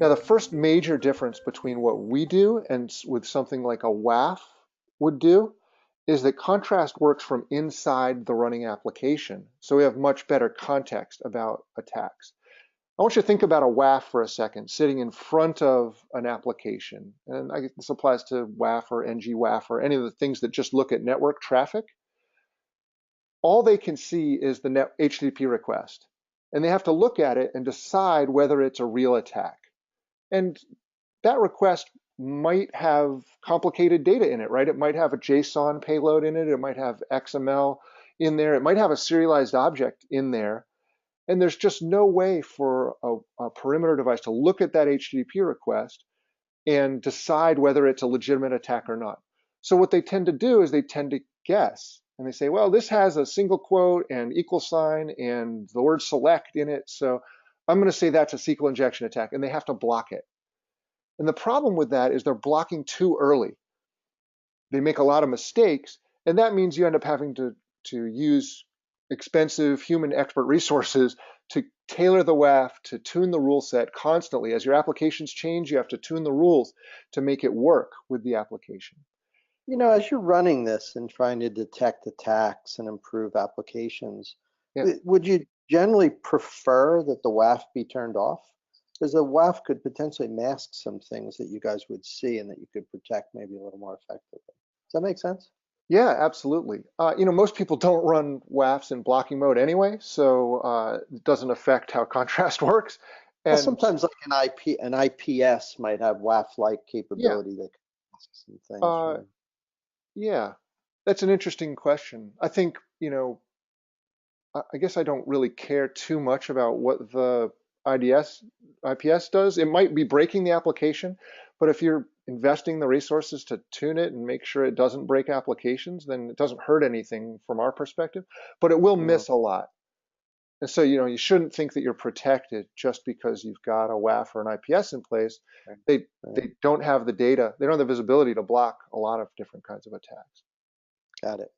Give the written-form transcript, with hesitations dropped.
Now, the first major difference between what we do and with something like a WAF would do is that contrast works from inside the running application. So we have much better context about attacks. I want you to think about a WAF for a second, sitting in front of an application. And this applies to WAF or NG-WAF or any of the things that just look at network traffic. All they can see is the HTTP request. And they have to look at it and decide whether it's a real attack. And that request might have complicated data in it, right? It might have a JSON payload in it. It might have XML in there. It might have a serialized object in there. And there's just no way for a perimeter device to look at that HTTP request and decide whether it's a legitimate attack or not. So what they tend to do is they tend to guess. And they say, well, this has a single quote and equal sign and the word select in it. So I'm going to say that's a SQL injection attack. And they have to block it. And the problem with that is they're blocking too early. They make a lot of mistakes. And that means you end up having to use expensive human expert resources to tailor the WAF, to tune the rule set constantly. As your applications change, you have to tune the rules to make it work with the application. You know, as you're running this and trying to detect attacks and improve applications, would you generally prefer that the WAF be turned off? Because the WAF could potentially mask some things that you guys would see and that you could protect maybe a little more effectively. Does that make sense? Yeah, absolutely. Most people don't run WAFs in blocking mode anyway, so it doesn't affect how contrast works. And well, sometimes like an IPS might have WAF-like capability that can mask some things. Right? Yeah, that's an interesting question. I think, I guess I don't really care too much about what the IPS does. It might be breaking the application, but if you're investing the resources to tune it and make sure it doesn't break applications, then it doesn't hurt anything from our perspective, but it will miss a lot. And so, you shouldn't think that you're protected just because you've got a WAF or an IPS in place. They don't have the data, they don't have the visibility to block a lot of different kinds of attacks. Got it.